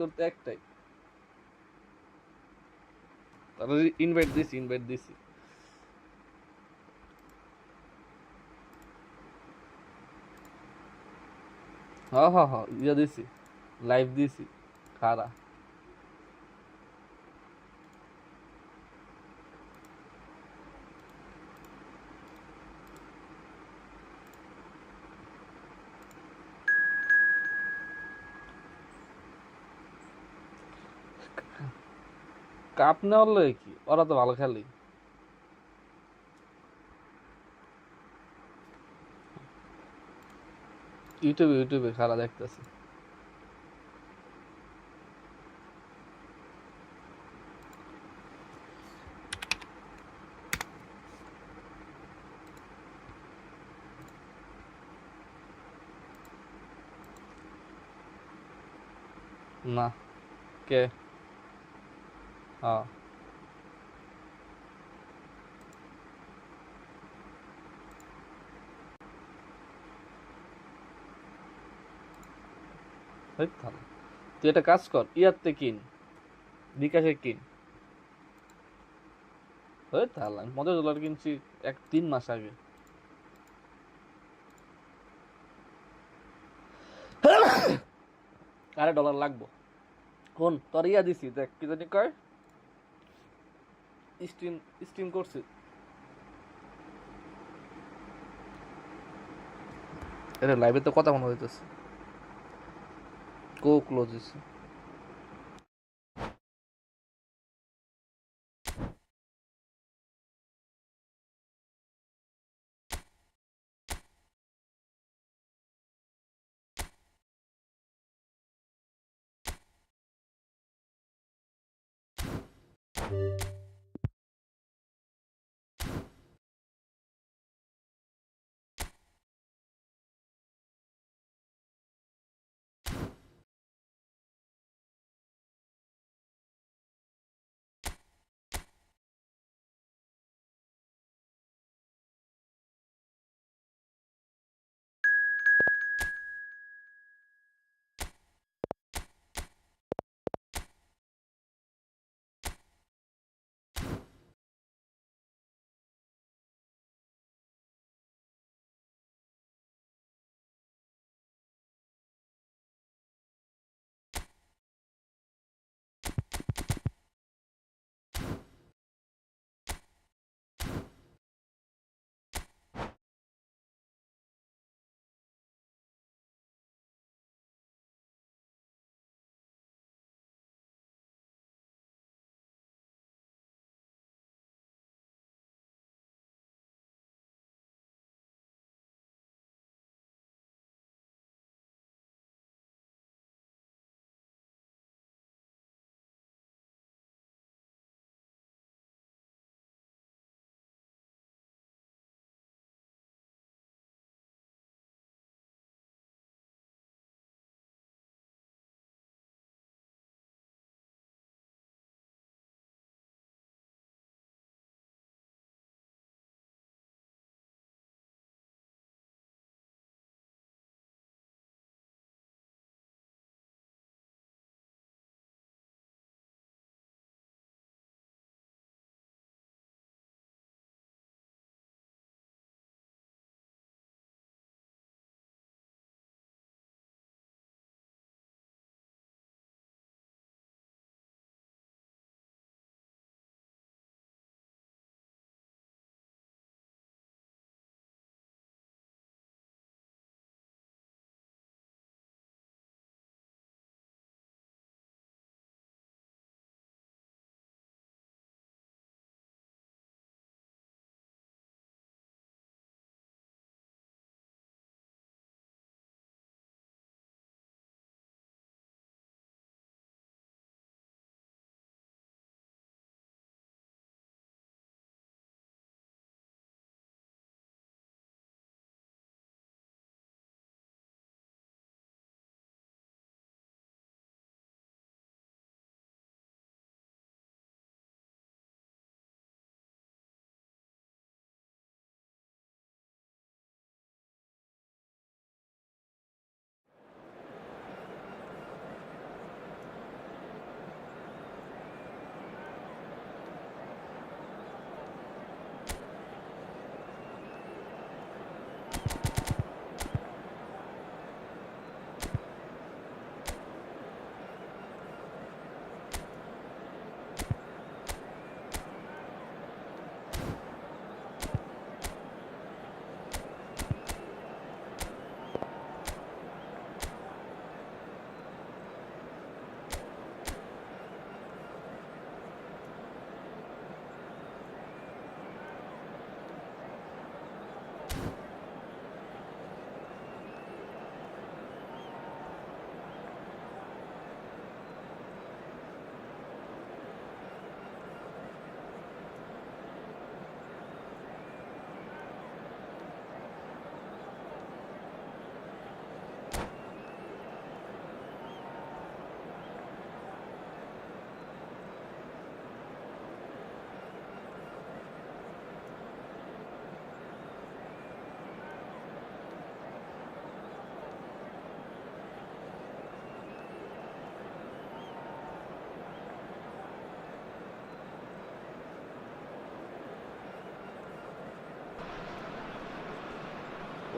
তোর তো একটাই। তাহলে ইনভাইট দিছি। হ ইয়া দিছি, লাইভ দিছি। খারা কাপ নেওয়ার লয় কি, ওরা তো ভালো খেলে। ইউটিউবে খারা দেখতেছি। না। কে? হ্যাঁ। এই থাম। তুই একটা কাজ কর, ইয়াতে কিন, বিকাশে কিন। ওই তাহলে আমি $50 কিনছি 3 মাস আগে। আরে ডলার লাগবো। কোন তোর ইয়া দিছি, দেখ কি জানি কয়, স্ট্রিম স্ট্রিম করছি। এটা লাইভে তো কথা মনে হইতেছে। ক্লোজ দিছে।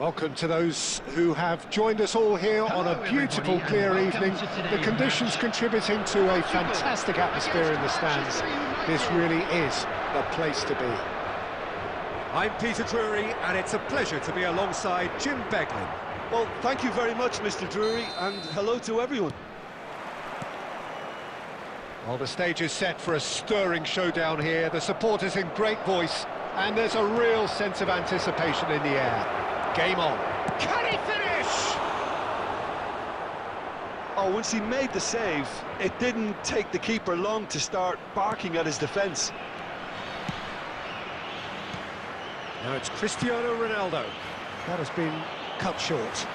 Welcome to those who have joined us all here on a beautiful, clear evening. The conditions contributing to a fantastic atmosphere in the stands. This really is the place to be. I'm Peter Drury, and it's a pleasure to be alongside Jim Beglin. Well, thank you very much, Mr. Drury, and hello to everyone. Well, the stage is set for a stirring showdown here. The supporters in great voice, and there's a real sense of anticipation in the air. Game on. Can he finish? Oh, once he made the save, it didn't take the keeper long to start barking at his defence. Now it's Cristiano Ronaldo. That has been cut short.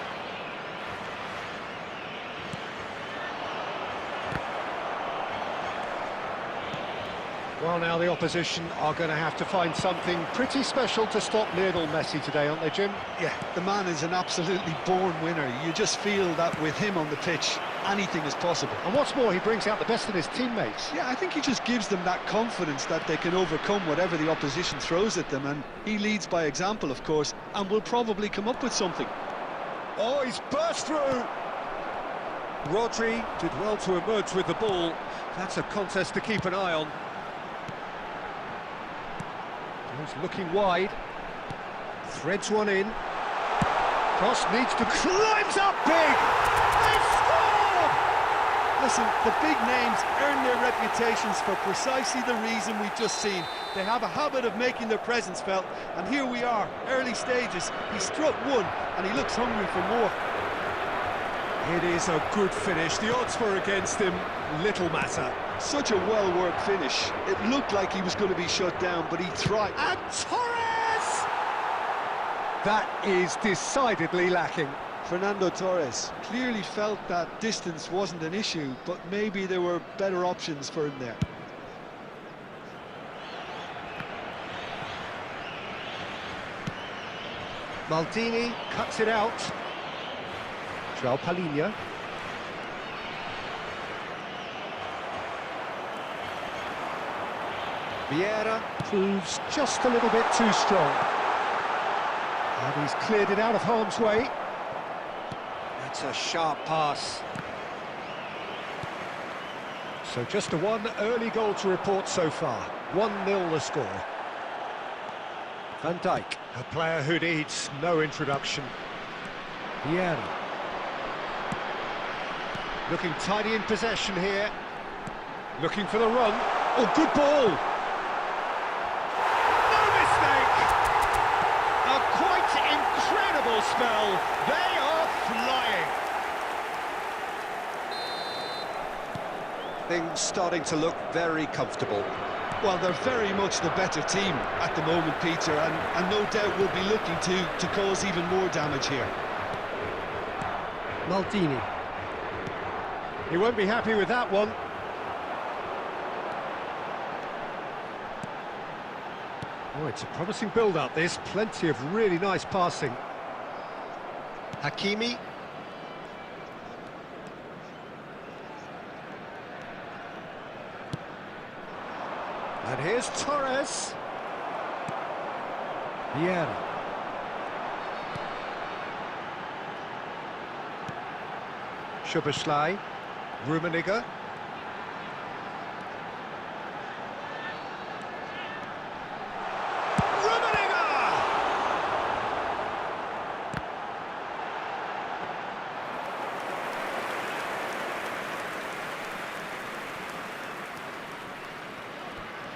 Well, now the opposition are going to have to find something pretty special to stop Lionel Messi today, aren't they, Jim? Yeah, the man is an absolutely born winner. You just feel that with him on the pitch, anything is possible. And what's more, he brings out the best in his teammates. Yeah, I think he just gives them that confidence that they can overcome whatever the opposition throws at them, and he leads by example, of course, and will probably come up with something. Oh, he's burst through! Rodri did well to emerge with the ball. That's a contest to keep an eye on. He's looking wide. Threads one in. Cross needs to... climbs up big! They score! Listen, the big names earn their reputations for precisely the reason we've just seen. They have a habit of making their presence felt, and here we are, early stages. He struck one, and he looks hungry for more. It is a good finish. The odds were against him. Little matter. Such a well-worked finish. It looked like he was going to be shut down, but he thrived. And Torres! That is decidedly lacking. Fernando Torres clearly felt that distance wasn't an issue, but maybe there were better options for him there. Maldini cuts it out. João Palhinha. Vieira proves just a little bit too strong. And he's cleared it out of harm's way. That's a sharp pass. So just one early goal to report so far. 1-0 the score. Van Dijk, a player who needs no introduction. Vieira. Looking tidy in possession here. Looking for the run. Oh, good ball! No mistake! A quite incredible spell. They are flying. Things starting to look very comfortable. Well, they're very much the better team at the moment, Peter, and no doubt will be looking to cause even more damage here. Maldini. He won't be happy with that one. Oh, it's a promising build-up, this. Plenty of really nice passing. Hakimi. And here's Torres. Vieira. Szoboszlai. Rummenigge.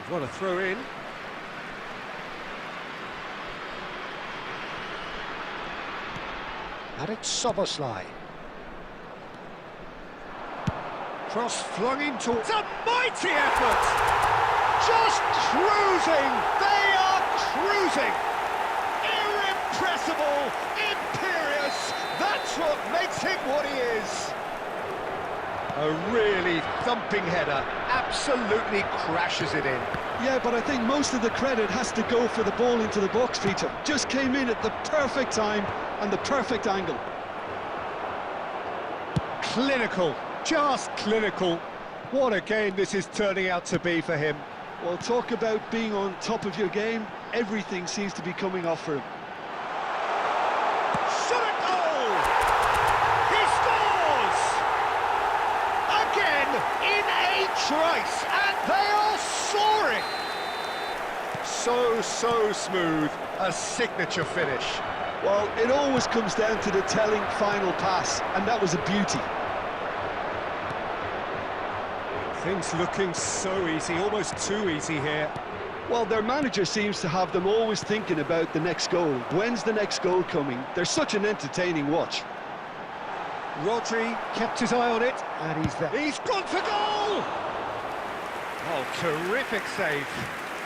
What a throw in. And it's Szoboszlai. Cross flung in towards... a mighty effort! Just cruising! They are cruising! Irrepressible! Imperious! That's what makes him what he is! A really thumping header, absolutely crashes it in. Yeah, but I think most of the credit has to go for the ball into the box, Peter. Just came in at the perfect time and the perfect angle. Clinical, just clinical. What a game this is turning out to be for him. Well, talk about being on top of your game. Everything seems to be coming off for him. strikes, and they are soaring! So smooth, a signature finish. Well, it always comes down to the telling final pass, and that was a beauty. Things looking so easy, almost too easy here. Well, their manager seems to have them always thinking about the next goal. When's the next goal coming? They're such an entertaining watch. Rodri kept his eye on it, and he's there. He's gone for goal! Oh, terrific save.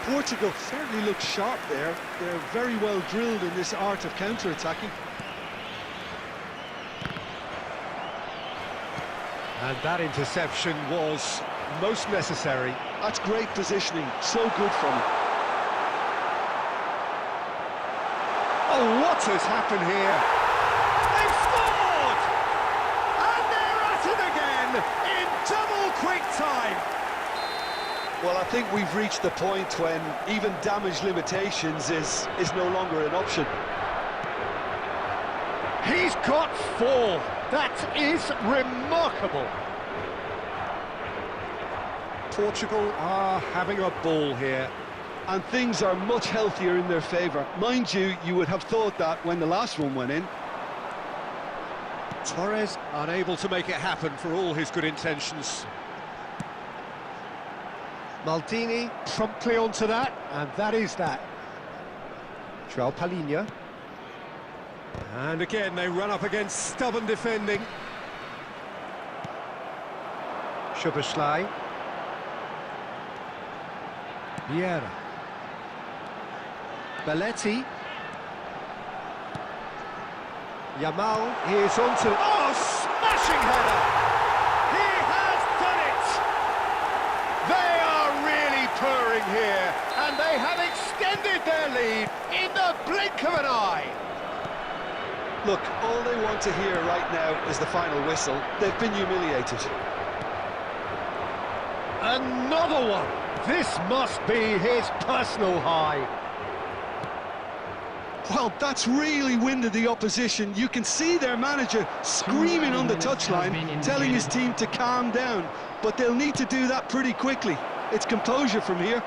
Portugal certainly look sharp there. They're very well drilled in this art of counter-attacking. And that interception was most necessary. That's great positioning, so good from him. Oh, what has happened here? They've scored! And they're at it again in double quick time. Well, I think we've reached the point when even damage limitations is no longer an option. He's got 4. That is remarkable. Portugal are having a ball here. And things are much healthier in their favour. Mind you, you would have thought that when the last one went in. Torres unable to make it happen for all his good intentions. Maldini promptly onto that, and that is that. João Palhinha. And again, they run up against stubborn defending. Szoboszlai. Vieira. Belletti. Yamal is onto... Oh, smashing header! He has done it! They are really purring here, and they have extended their lead in the blink of an eye. Look, all they want to hear right now is the final whistle. They've been humiliated. Another one! This must be his personal high. Well, that's really winded the opposition. You can see their manager screaming on the touchline, telling his team to calm down. But they'll need to do that pretty quickly. It's composure from here.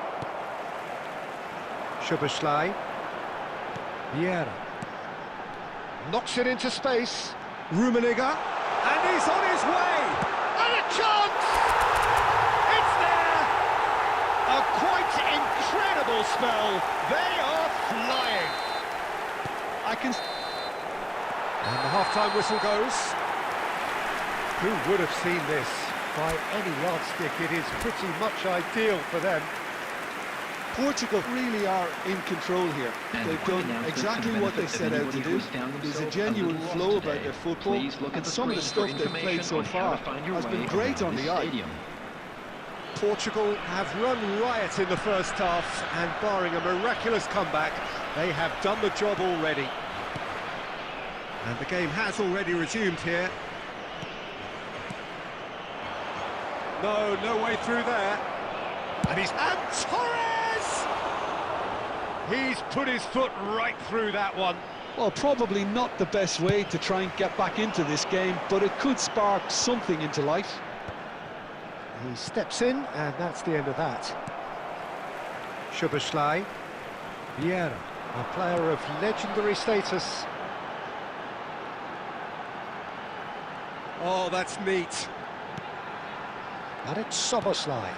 Szoboszlai. Vieira. Knocks it into space. Rummenigge. And he's on his way! And a chance! It's there! A quite incredible spell. They are flying. And the half-time whistle goes. Who would have seen this? By any yardstick, it is pretty much ideal for them. Portugal really are in control here. They've done exactly what they set out to do. There's a genuine flow about their football, and some of the stuff they've played so far has been great on the eye. Portugal have run riot in the first half, and barring a miraculous comeback, they have done the job already. And the game has already resumed here. No way through there. And Torres! He's put his foot right through that one. Well, probably not the best way to try and get back into this game, but it could spark something into life. He steps in, and that's the end of that. Szoboszlai. Vieira, a player of legendary status. Oh, that's neat. And it's Szoboszlai.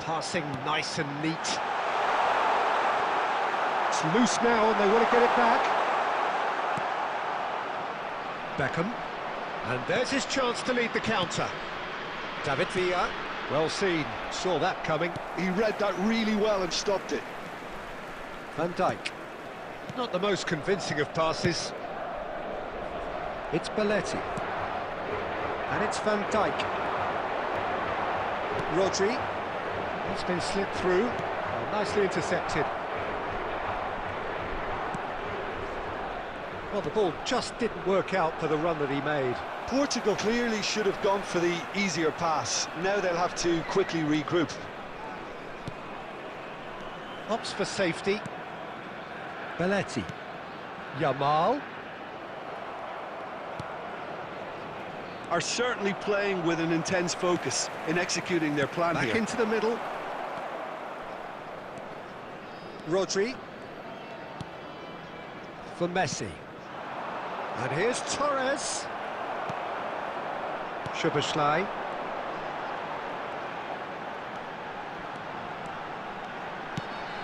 Passing nice and neat. It's loose now, and they want to get it back. Beckham. And there's his chance to lead the counter. David Villa. Well seen. Saw that coming. He read that really well and stopped it. Van Dijk. Not the most convincing of passes. It's Belletti. And it's Van Dijk. Rodri. It's been slipped through. Well, nicely intercepted. Well, the ball just didn't work out for the run that he made. Portugal clearly should have gone for the easier pass. Now they'll have to quickly regroup. Opts for safety. Belletti. Yamal. are certainly playing with an intense focus in executing their plan Back here. into the middle. Rodri. For Messi. And here's Torres. Szoboszlai.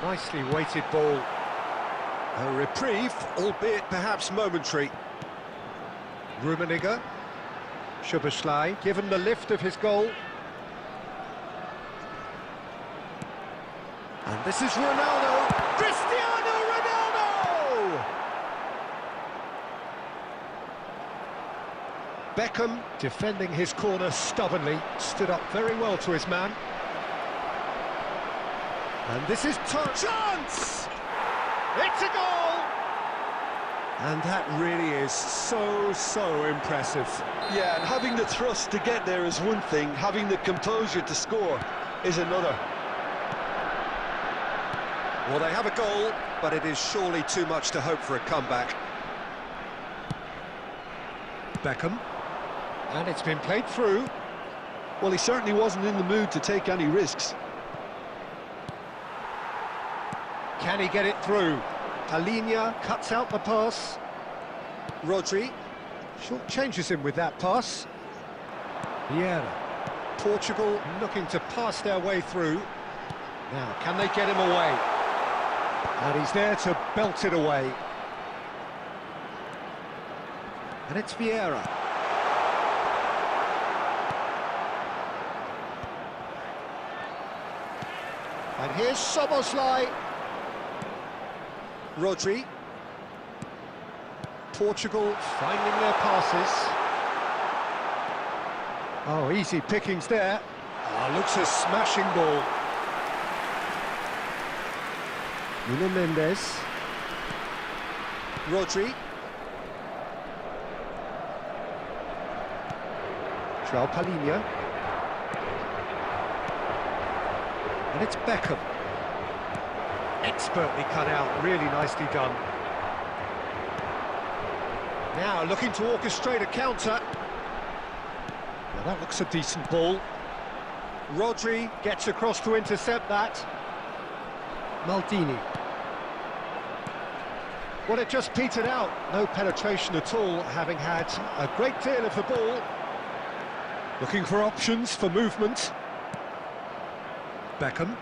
Nicely weighted ball. A reprieve, albeit perhaps momentary. Rummenigge. Szoboszlai, given the lift of his goal. And this is Ronaldo. Cristiano Ronaldo! Beckham, defending his corner stubbornly, stood up very well to his man. And this is chance! It's a goal! And that really is so impressive. Yeah, and having the thrust to get there is one thing, having the composure to score is another. Well, they have a goal, but it is surely too much to hope for a comeback. Beckham. And it's been played through. Well, he certainly wasn't in the mood to take any risks. Can he get it through? Palhinha cuts out the pass. Rodri short changes him with that pass. Vieira. Portugal looking to pass their way through. Now, can they get him away? And he's there to belt it away. And it's Vieira. And here's Szoboszlai. Rodri. Portugal finding their passes. Oh, easy pickings there. Oh, looks a smashing ball. Nuno Mendes. Rodri. João Palhinha. And it's Beckham. Expertly cut out, really nicely done. Now looking to orchestrate a counter. Well, that looks a decent ball. Rodri gets across to intercept that. Maldini. Well, it just petered out. No penetration at all, having had a great deal of the ball. Looking for options for movement. Beckham.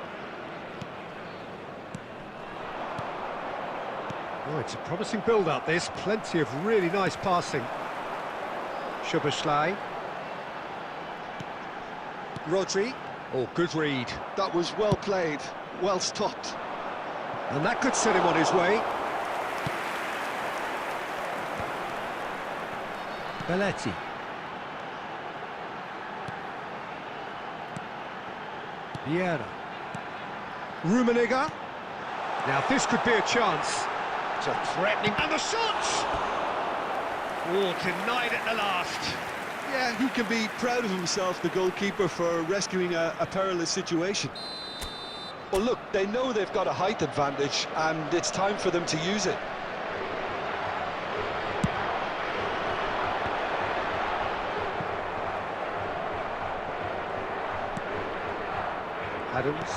Oh, it's a promising build-up, this. Plenty of really nice passing. Szoboszlai. Rodri. Oh, good read. That was well played, well stopped. And that could set him on his way. Belletti. Vieira. Rummenigge. Now this could be a chance. It's a threatening... And the shot! Oh, denied at the last. Yeah, he can be proud of himself, the goalkeeper, for rescuing a perilous situation. Well, look, they know they've got a height advantage, and it's time for them to use it. Adams.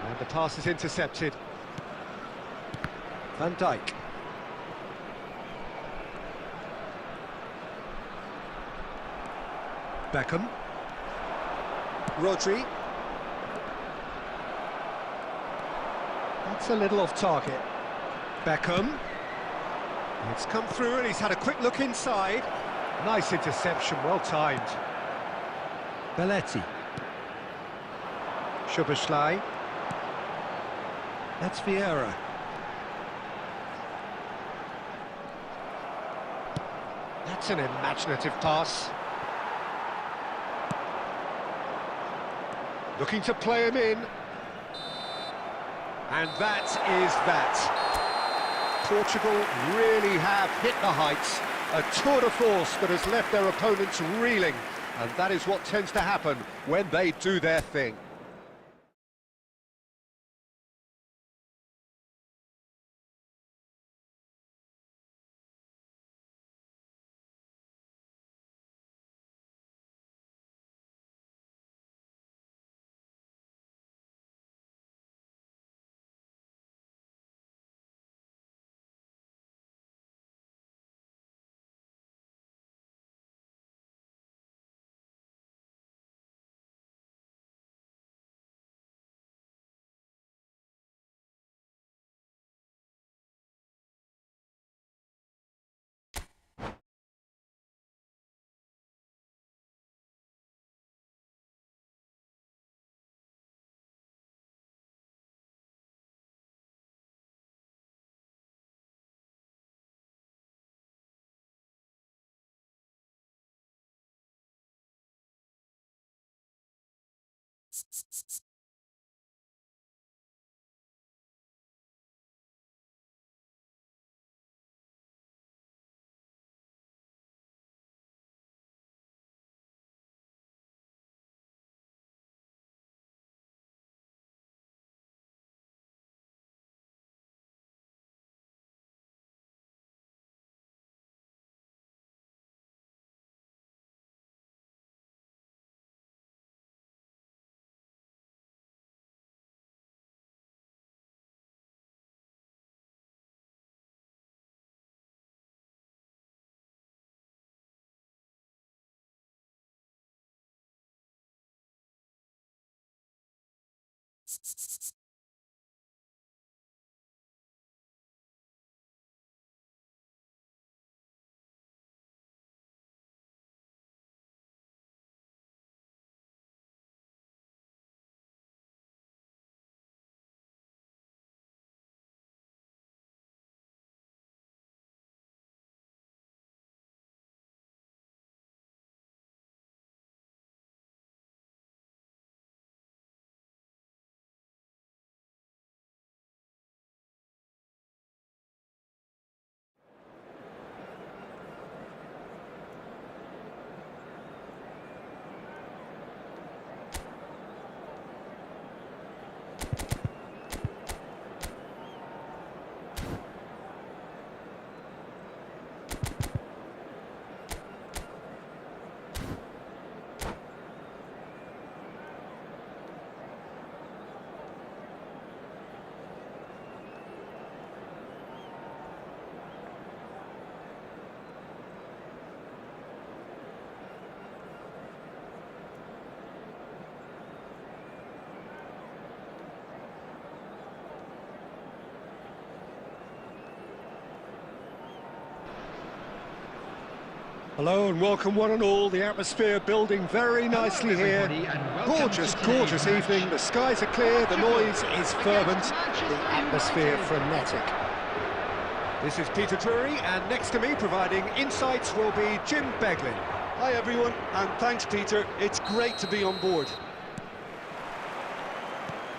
And the pass is intercepted. Van Dijk. Beckham. Rodri. That's a little off target. Beckham. It's come through and he's had a quick look inside. Nice interception, well timed. Belletti. Szoboszlai. That's Vieira. That's an imaginative pass. Looking to play him in. And that is that. Portugal really have hit the heights. A tour de force that has left their opponents reeling. And that is what tends to happen when they do their thing. Hello and welcome one and all. The atmosphere building very nicely here. Gorgeous, gorgeous evening. The skies are clear, the noise is fervent, the atmosphere frenetic. This is Peter Drury, and next to me providing insights will be Jim Beglin. Hi everyone, and thanks Peter, it's great to be on board.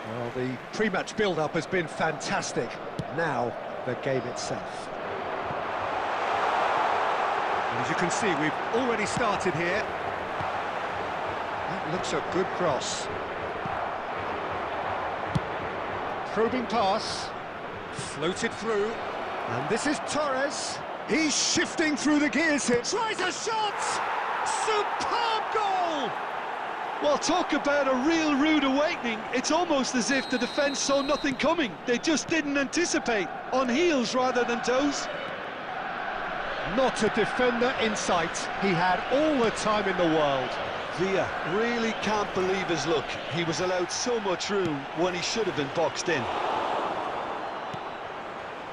Well, the pre-match build-up has been fantastic. Now, the game itself. And as you can see, we've already started here. That looks a good cross. Probing pass. Floated through. And this is Torres. He's shifting through the gears here. Tries a shot! Superb goal! Well, talk about a real rude awakening. It's almost as if the defence saw nothing coming. They just didn't anticipate. On heels rather than toes. Not a defender in sight. He had all the time in the world. Villa really can't believe his luck. He was allowed so much room when he should have been boxed in.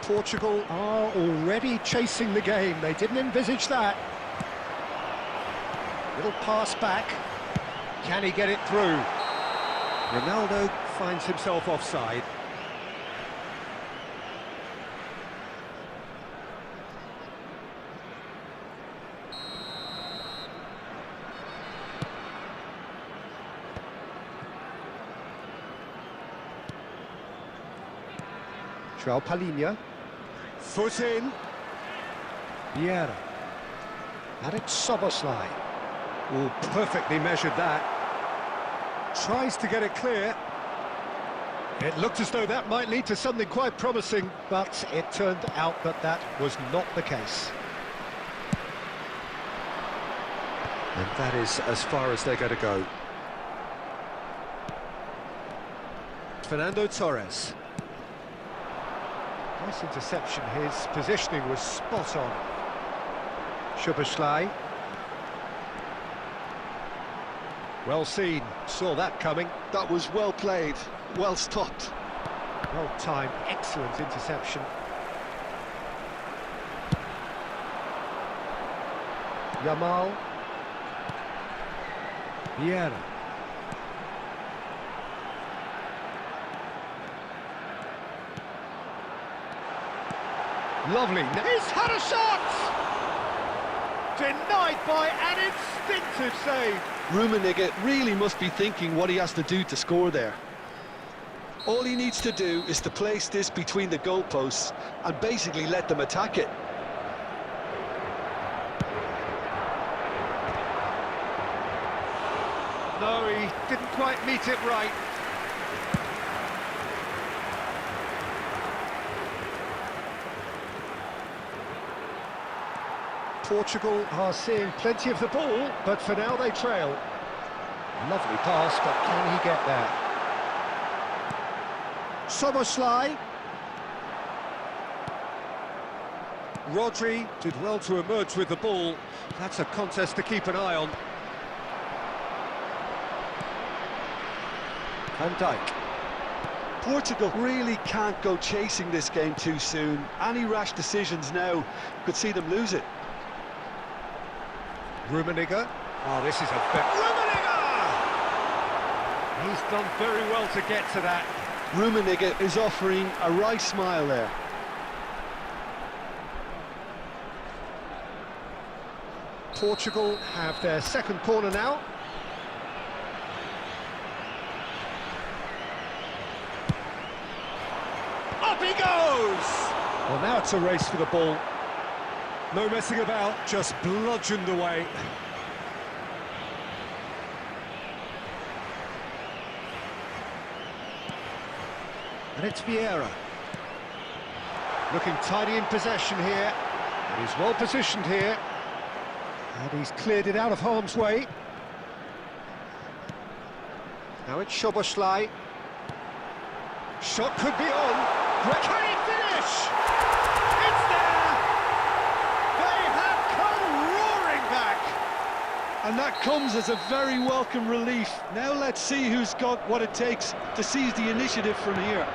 Portugal are already chasing the game. They didn't envisage that. Little pass back. Can he get it through? Ronaldo finds himself offside. João Palhinha. Foot in. Vieira. And it's Szoboszlai. Oh, perfectly measured that. Tries to get it clear. It looked as though that might lead to something quite promising, but it turned out that that was not the case. And that is as far as they're going to go. Fernando Torres. Nice interception. His positioning was spot on. Szoboszlai. Well seen, saw that coming. That was well played, well stopped. Well timed, excellent interception. Yamal. Vieira. Lovely. He's had a shot! Denied by an instinctive save. Rummenigge really must be thinking what he has to do to score there. All he needs to do is to place this between the goalposts and basically let them attack it. No, he didn't quite meet it right. Portugal are seeing plenty of the ball, but for now they trail. Lovely pass, but can he get there? Soboslai. Rodri did well to emerge with the ball. That's a contest to keep an eye on. Van Dijk. Portugal really can't go chasing this game too soon. Any rash decisions now could see them lose it. Rummenigge. Oh, this is a bit... Rummenigge! He's done very well to get to that. Rummenigge is offering a wry smile there. Portugal have their second corner now. Up he goes! Well, now it's a race for the ball. No messing about, just bludgeoned away. And it's Vieira. Looking tidy in possession here. And he's well positioned here. And he's cleared it out of harm's way. Now it's Soboslai. Shot could be on. Can he finish? It's there! They have come roaring back! And that comes as a very welcome relief. Now let's see who's got what it takes to seize the initiative from here.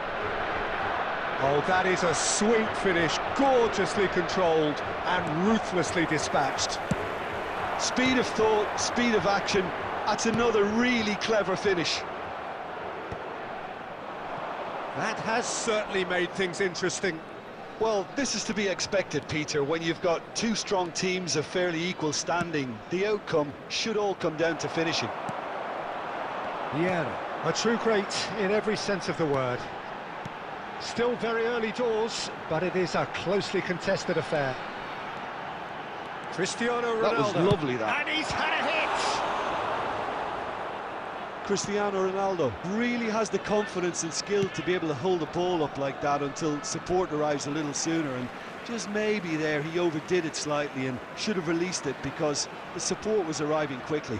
Oh, that is a sweet finish, gorgeously controlled and ruthlessly dispatched. Speed of thought, speed of action. That's another really clever finish. That has certainly made things interesting. Well, this is to be expected, Peter, when you've got two strong teams of fairly equal standing. The outcome should all come down to finishing. Yeah, a true great in every sense of the word. Still very early doors, but it is a closely contested affair. Cristiano Ronaldo. That was lovely, that. And he's had a hit! Cristiano Ronaldo really has the confidence and skill to be able to hold the ball up like that until support arrives a little sooner, and just maybe there he overdid it slightly and should have released it because the support was arriving quickly.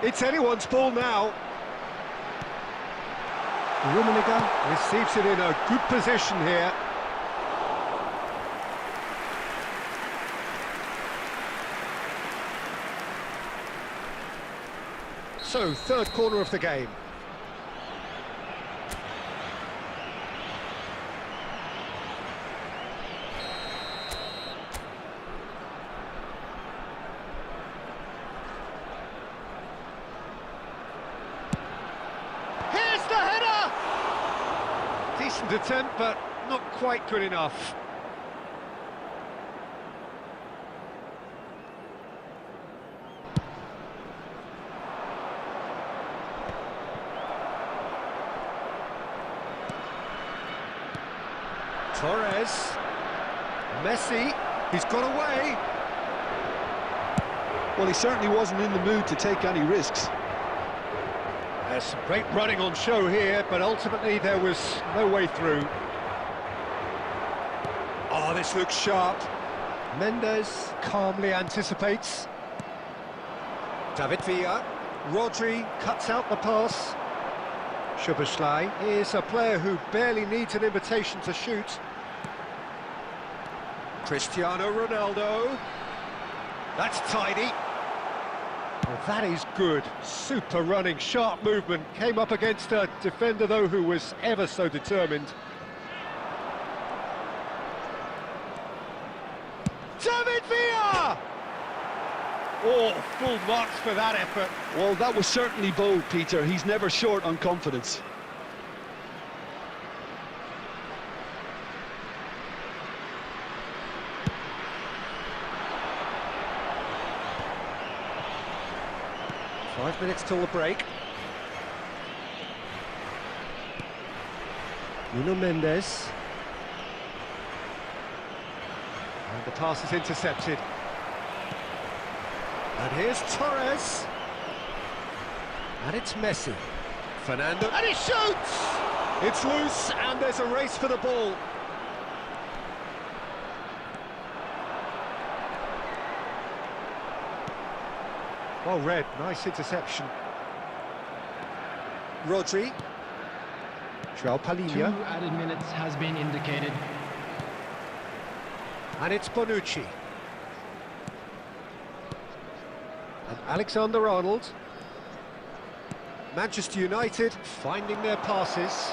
It's anyone's ball now. Rummenigge receives it in a good position here. So, third corner of the game. Here's the header! Decent attempt, but not quite good enough. Torres, Messi, he's got away. Well, he certainly wasn't in the mood to take any risks. There's some great running on show here, but ultimately there was no way through. Oh, this looks sharp. Mendes calmly anticipates. David Villa, Rodri cuts out the pass. Szoboszlai is a player who barely needs an invitation to shoot. Cristiano Ronaldo. That's tidy. Well, that is good. Super running, sharp movement. Came up against a defender, though, who was ever so determined. David Villa! Oh, full marks for that effort. Well, that was certainly bold, Peter. He's never short on confidence. 5 minutes till the break. Nuno Mendes. And the pass is intercepted. And here's Torres. And it's Messi. Fernando. And he shoots! It's loose, and there's a race for the ball. Well read, nice interception. Rodri. João Two Palhinha. added minutes has been indicated. And it's Bonucci. And Alexander-Arnold. Manchester United finding their passes.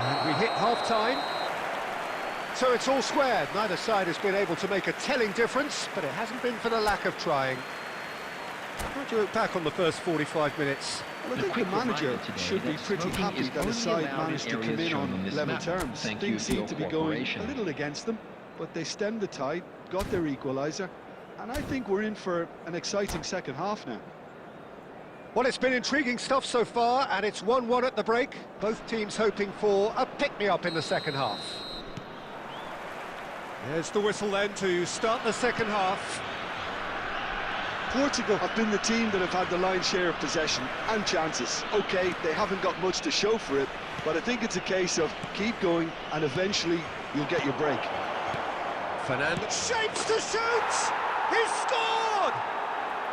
And we hit half-time. So it's all squared. Neither side has been able to make a telling difference, but it hasn't been for the lack of trying. How do you look back on the first 45 minutes? Well, I think the manager should be pretty happy that his side managed to come in on level terms. Things seem to be going a little against them, but they stemmed the tide, got their equaliser, and I think we're in for an exciting second half now. Well, it's been intriguing stuff so far, and it's 1-1 at the break. Both teams hoping for a pick-me-up in the second half. There's the whistle then to start the second half. Portugal have been the team that have had the lion's share of possession and chances. OK, they haven't got much to show for it, but I think it's a case of keep going and eventually you'll get your break. Fernando shapes to shoot! He's scored!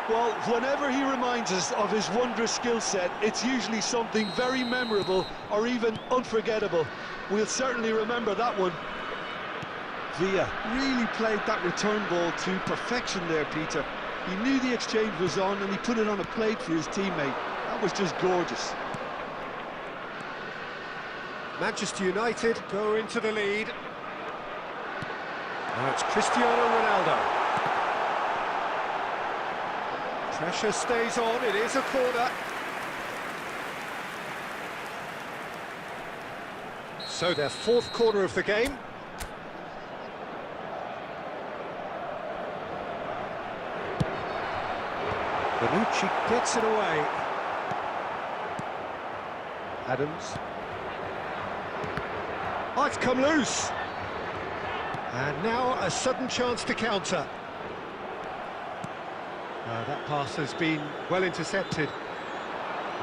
Well, whenever he reminds us of his wondrous skill set, it's usually something very memorable or even unforgettable. We'll certainly remember that one. Villa really played that return ball to perfection there, Peter. He knew the exchange was on and he put it on a plate for his teammate. That was just gorgeous. Manchester United go into the lead. Now it's Cristiano Ronaldo. Pressure stays on, it is a corner. So their fourth corner of the game. Bonucci gets it away. Adams. Oh, it's come loose. And now a sudden chance to counter. That pass has been well intercepted.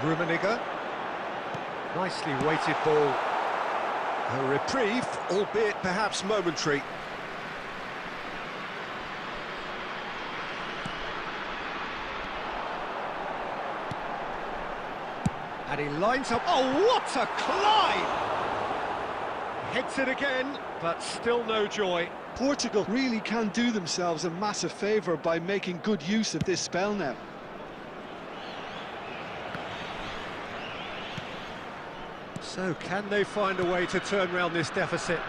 Rummenigge. Nicely weighted ball. A reprieve, albeit perhaps momentary. And he lines up. Oh, what a climb! Hits it again, but still no joy. Portugal really can do themselves a massive favour by making good use of this spell now. So can they find a way to turn around this deficit?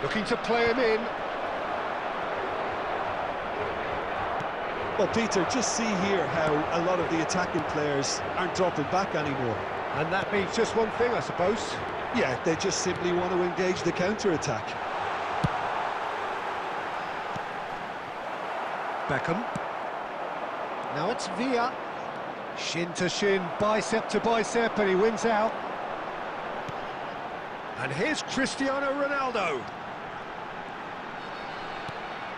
Looking to play him in. Well, Peter, just see here how a lot of the attacking players aren't dropping back anymore. And that means just one thing, I suppose. Yeah, they just simply want to engage the counter-attack. Beckham. Now it's Villa. Shin to shin, bicep to bicep, and he wins out. And here's Cristiano Ronaldo.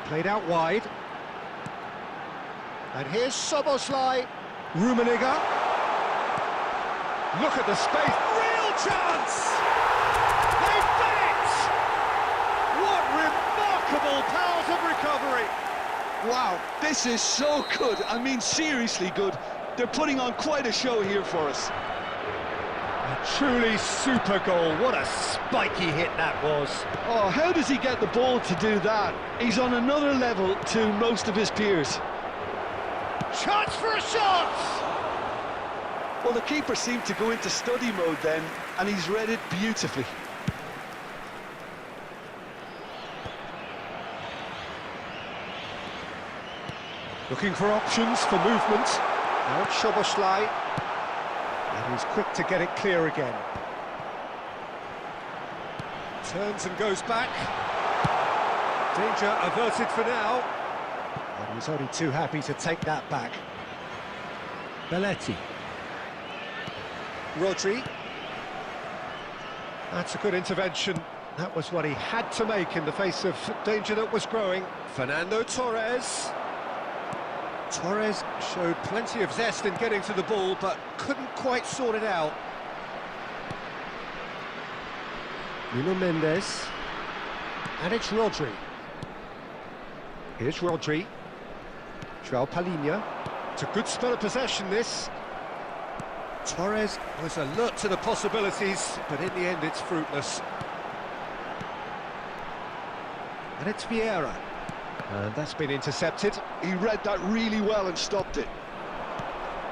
Played out wide. And here's Szoboszlai. Rummenigge. Look at the space. Real chance! They've done it! What remarkable powers of recovery! Wow, this is so good. I mean, seriously good. They're putting on quite a show here for us. A truly super goal. What a spiky hit that was. Oh, how does he get the ball to do that? He's on another level to most of his peers. Chance for a shot! Well, the keeper seemed to go into study mode then, and he's read it beautifully. Looking for options for movement. Now it's Szoboszlai. And he's quick to get it clear again. Turns and goes back. Danger averted for now. And he's only too happy to take that back. Belletti. Rodri. That's a good intervention. That was what he had to make in the face of danger that was growing. Fernando Torres. Torres showed plenty of zest in getting to the ball, but couldn't quite sort it out. Nuno Mendes. And it's Rodri. Here's Rodri. João Palhinha. It's a good spell of possession, this. Torres was alert to the possibilities, but in the end it's fruitless. And it's Vieira. And that's been intercepted. He read that really well and stopped it.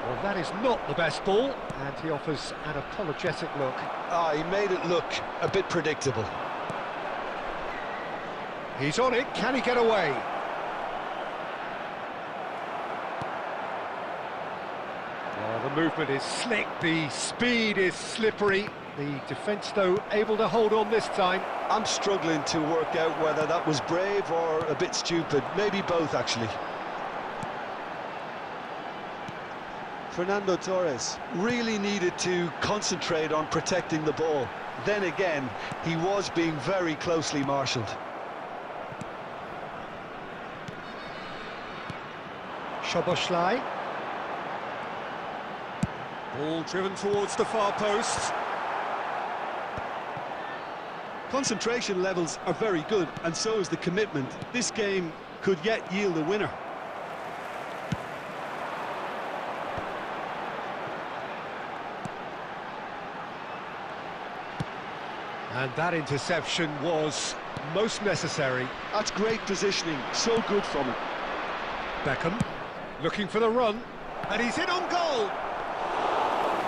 Well, that is not the best ball, and he offers an apologetic look. He made it look a bit predictable. He's on it, can he get away? Well, the movement is slick, the speed is slippery. The defence, though, able to hold on this time. I'm struggling to work out whether that was brave or a bit stupid. Maybe both, actually. Fernando Torres really needed to concentrate on protecting the ball. Then again, he was being very closely marshalled. Szoboszlai. Ball driven towards the far post. Concentration levels are very good, and so is the commitment. This game could yet yield a winner. And that interception was most necessary. That's great positioning, so good from him. Beckham looking for the run, and he's in on goal.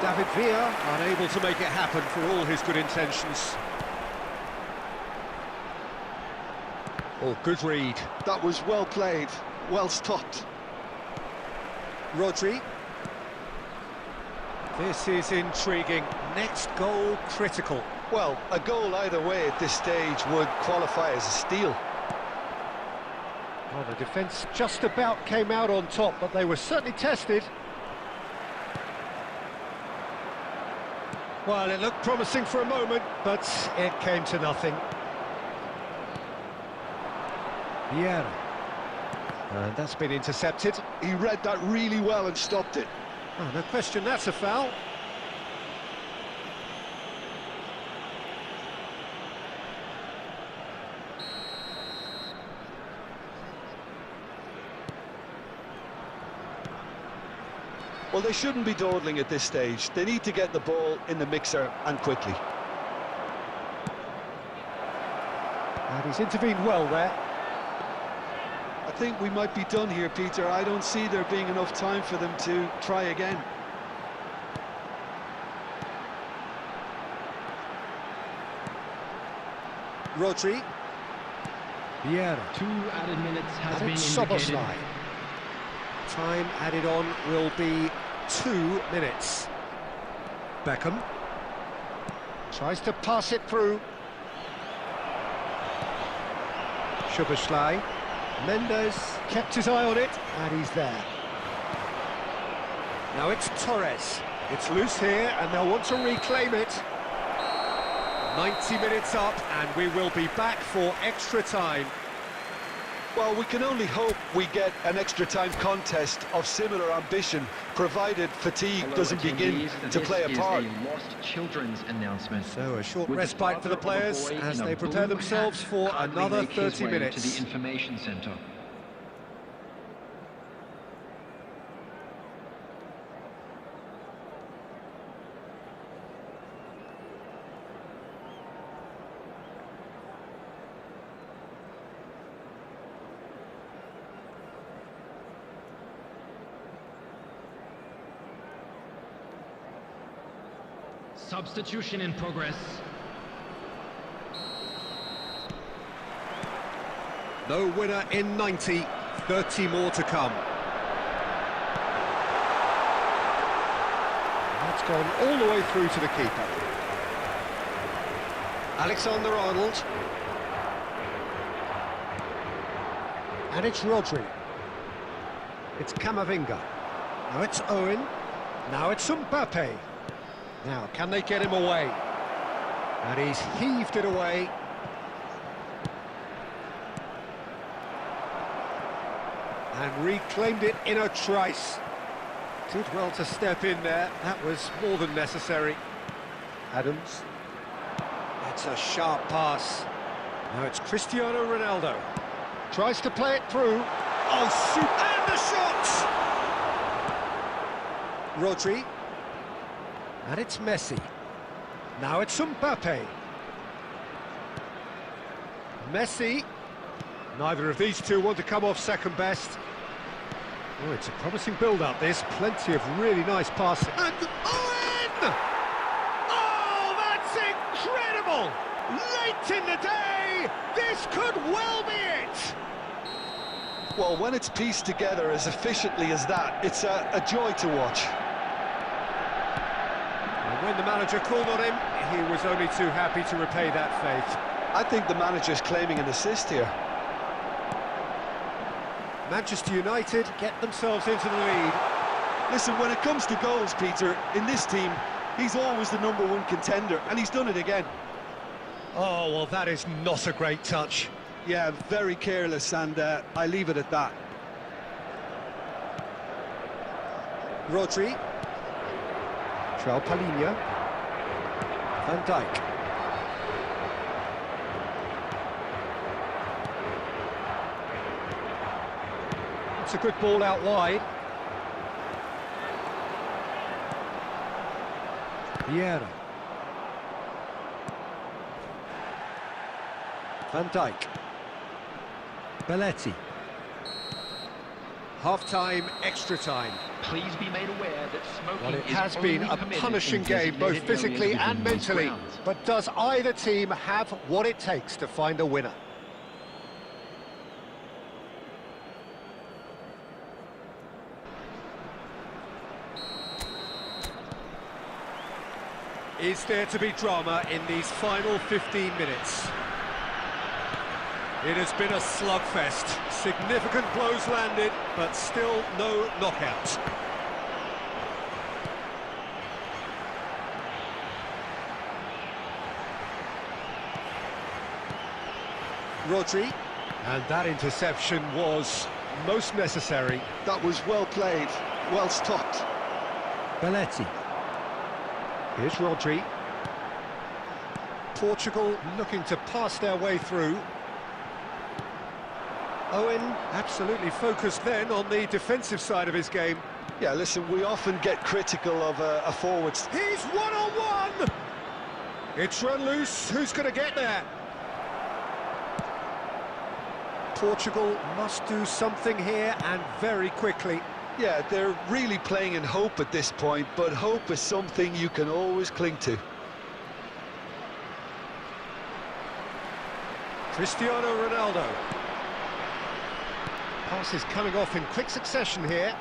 David Villa unable to make it happen for all his good intentions. Oh, good read. That was well played, well stopped. Rodri. This is intriguing. Next goal critical. Well, a goal either way at this stage would qualify as a steal. Well, the defence just about came out on top, but they were certainly tested. Well, it looked promising for a moment, but it came to nothing. Vieira. And that's been intercepted. He read that really well and stopped it. Oh, no question, that's a foul. Well, they shouldn't be dawdling at this stage. They need to get the ball in the mixer, and quickly. And he's intervened well there. I think we might be done here, Peter. I don't see there being enough time for them to try again. Rodri. Vieira. 2 added minutes has And been it's indicated. Szoboszlai. Time added on will be 2 minutes. Beckham tries to pass it through. Szoboszlai. Mendes kept his eye on it, and he's there. Now it's Torres. It's loose here, and they'll want to reclaim it. 90 minutes up, and we will be back for extra time. Well, we can only hope we get an extra time contest of similar ambition, provided fatigue Hello, doesn't begin attendees. to play a part. This is a lost children's announcement. So a short With the respite for the father of a players boy as in a they prepare blue themselves hat for kindly another make his 30 way minutes. to the information centre. Substitution in progress. No winner in 90, 30 more to come. That's gone all the way through to the keeper. Alexander-Arnold. And it's Rodri. It's Camavinga. Now it's Owen. Now it's Mbappe. Now, can they get him away? And he's heaved it away. And reclaimed it in a trice. Did well to step in there. That was more than necessary. Adams. That's a sharp pass. Now it's Cristiano Ronaldo. Tries to play it through. Oh, shoot! And the shot! Rodri. And it's Messi. Now it's Mbappe. Messi. Neither of these two want to come off second best. Oh, it's a promising build-up, this. Plenty of really nice passing. And Owen! Oh, that's incredible! Late in the day, this could well be it! Well, when it's pieced together as efficiently as that, it's a joy to watch. And when the manager called on him, he was only too happy to repay that faith. I think the manager's claiming an assist here. Manchester United get themselves into the lead. Listen, when it comes to goals, Peter, in this team, he's always the #1 contender, and he's done it again. Oh, well, that is not a great touch. Yeah, very careless, and I leave it at that. Rodri. Palinha. Van Dijk. It's a good ball out wide. Vieira. Van Dijk. Belletti. Half-time, extra time. Please be made aware that smoking Well, it is has only been a permitted punishing in game, both designated physically areas and within these mentally. grounds. But does either team have what it takes to find a winner? Is there to be drama in these final 15 minutes? It has been a slugfest. Significant blows landed, but still no knockout. Rodri. And that interception was most necessary. That was well played, well stopped. Belletti. Here's Rodri. Portugal looking to pass their way through. Owen absolutely focused then on the defensive side of his game. Yeah, listen, we often get critical of a forwards. He's one-on-one! It's run loose, who's going to get there? Portugal must do something here, and very quickly. Yeah, they're really playing in hope at this point, but hope is something you can always cling to. Cristiano Ronaldo. Passes coming off in quick succession here.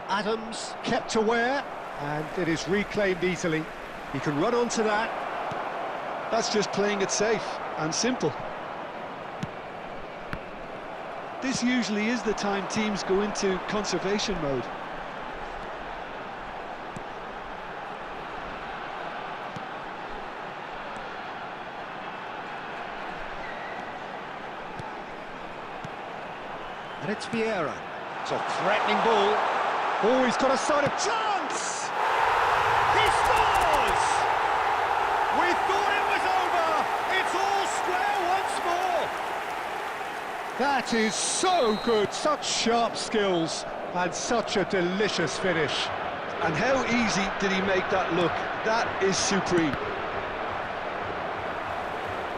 Adams kept aware, and it is reclaimed easily. He can run onto that. That's just playing it safe and simple. This usually is the time teams go into conservation mode. And it's Vieira. It's a threatening ball. Oh, he's got a side of chance! He scores! We thought it was over! It's all square once more! That is so good, such sharp skills, and such a delicious finish. And how easy did he make that look? That is supreme.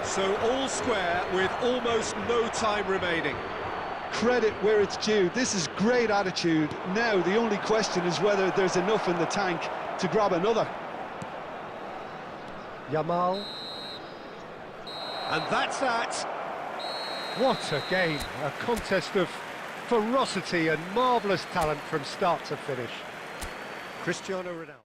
So all square with almost no time remaining. Credit where it's due. This is great attitude. Now the only question is whether there's enough in the tank to grab another. Yamal. And that's that. What a game. A contest of ferocity and marvellous talent from start to finish. Cristiano Ronaldo.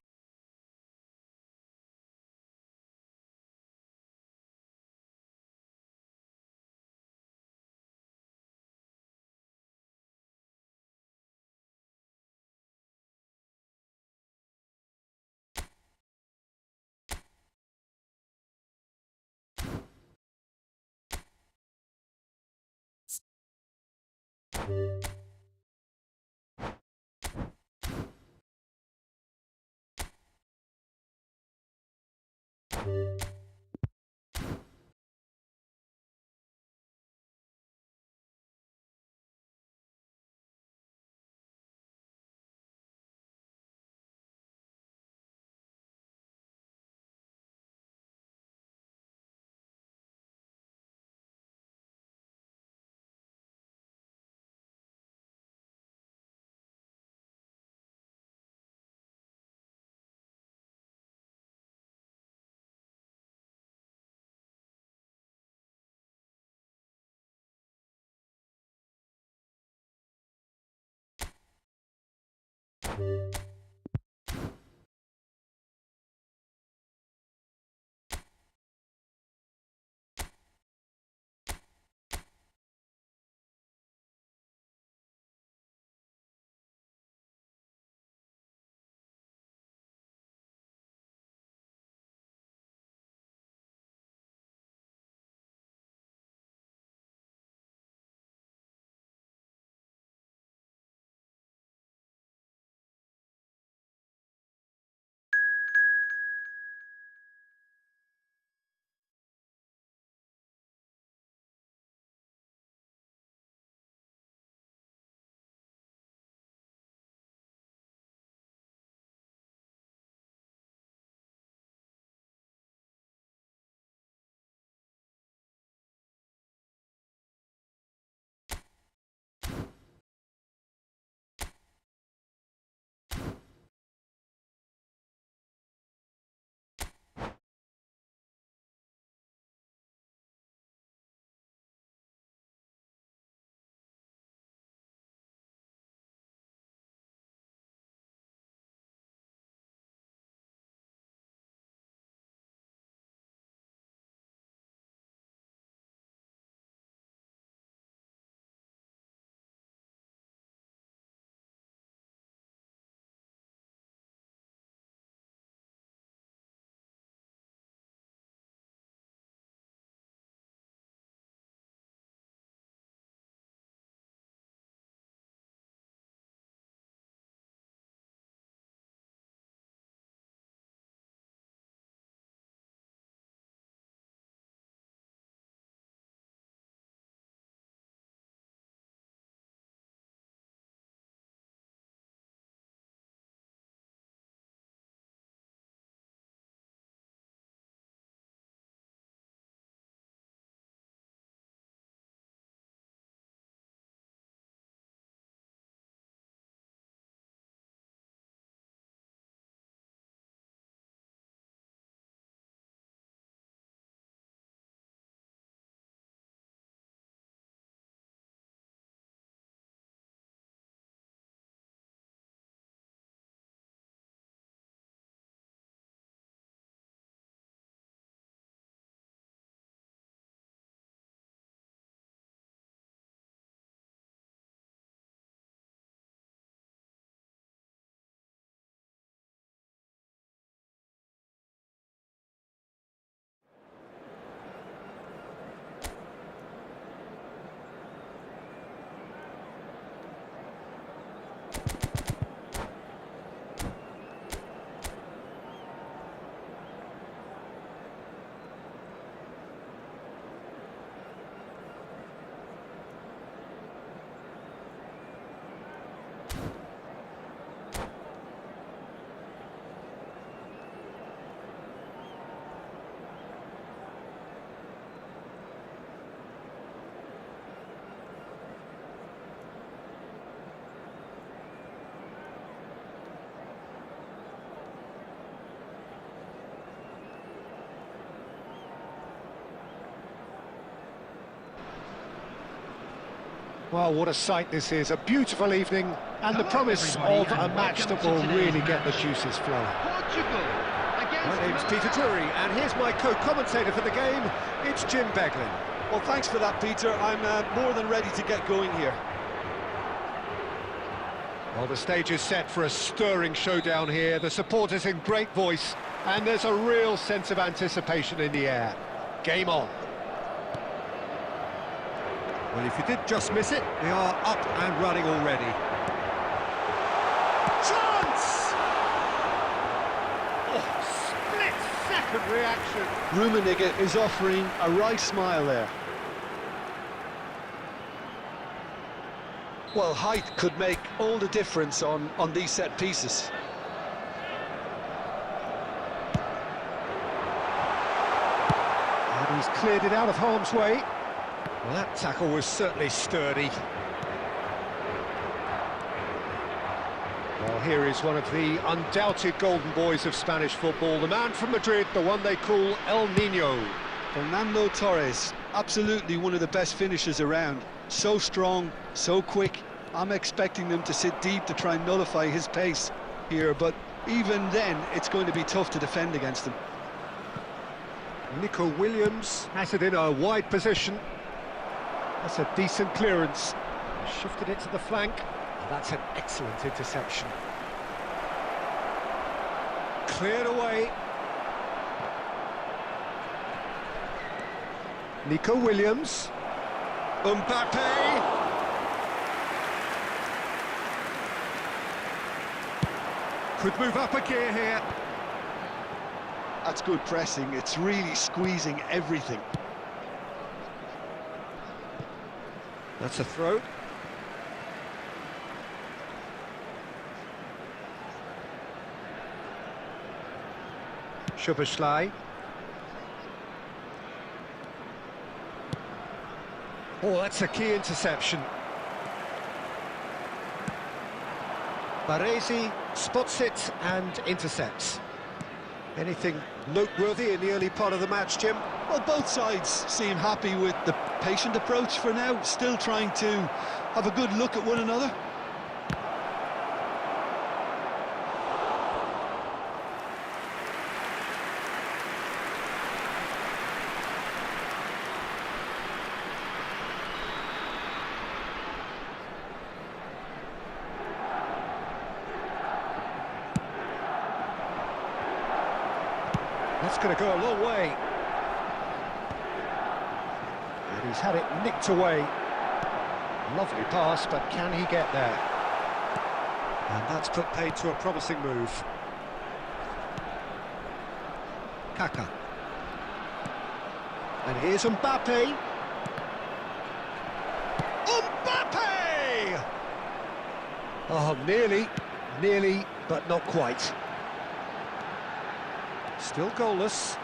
Well, what a sight this is. A beautiful evening and the promise of a match that will really get the juices flowing. My name's Peter Drury, and here's my co-commentator for the game. It's Jim Beglin. Well, thanks for that, Peter. I'm more than ready to get going here. Well, the stage is set for a stirring showdown here. The supporters in great voice, and there's a real sense of anticipation in the air. Game on. Well, if you did just miss it, they are up and running already. Chance! Oh, split-second reaction. Rummenigge is offering a wry smile there. Well, height could make all the difference on these set pieces. And he's cleared it out of harm's way. Well, that tackle was certainly sturdy. Well, here is one of the undoubted golden boys of Spanish football, the man from Madrid, the one they call El Niño. Fernando Torres, absolutely one of the best finishers around. So strong, so quick. I'm expecting them to sit deep to try and nullify his pace here, but even then, it's going to be tough to defend against him. Nico Williams has it in a wide position. That's a decent clearance. Shifted it to the flank. Oh, that's an excellent interception. Cleared away. Nico Williams. Mbappe. Could move up a gear here. That's good pressing. It's really squeezing everything. That's a throw. Szoboszlai. Oh, that's a key interception. Baresi spots it and intercepts. Anything noteworthy in the early part of the match, Jim? Well, both sides seem happy with the patient approach for now, still trying to have a good look at one another. That's going to go a long way. And he's had it nicked away. Lovely pass, but can he get there? And that's put paid to a promising move. Kaka. And here's Mbappe. Mbappe! Oh, nearly, but not quite. Still goalless.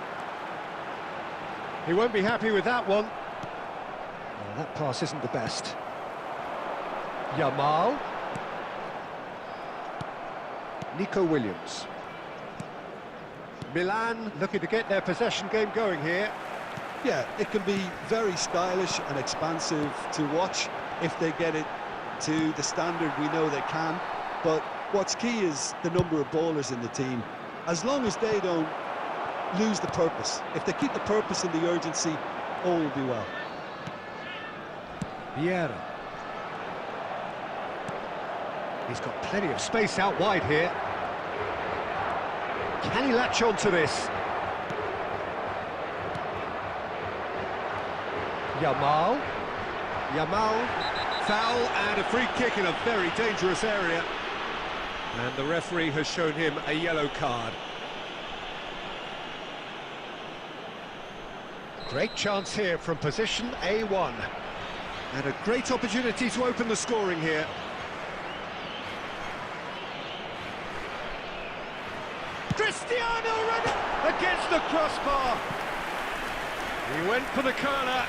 He won't be happy with that one. Well, that pass isn't the best. Yamal. Nico Williams. Milan looking to get their possession game going here. Yeah, it can be very stylish and expansive to watch if they get it to the standard we know they can. But what's key is the number of ballers in the team. As long as they don't lose the purpose. If they keep the purpose and the urgency, all will be well. Vieira. He's got plenty of space out wide here. Can he latch on to this? Yamal. Foul and a free kick in a very dangerous area. And the referee has shown him a yellow card. Great chance here from position A1. And a great opportunity to open the scoring here. Cristiano Ronaldo against the crossbar. He went for the corner.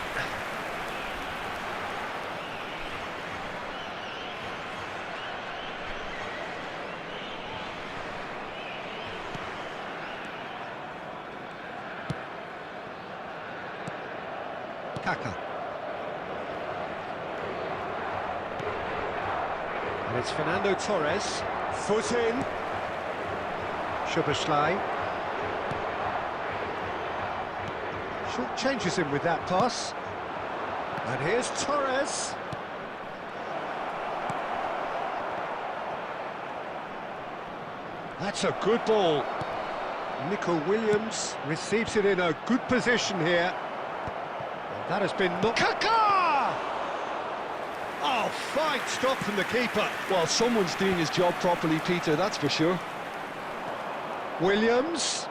Kaka. And it's Fernando Torres. Foot in. Szoboszlai. Short changes him with that pass. And here's Torres. That's a good ball. Nico Williams receives it in a good position here. That has been... Kaka! Oh, fine stop from the keeper. Well, someone's doing his job properly, Peter, that's for sure. Williams.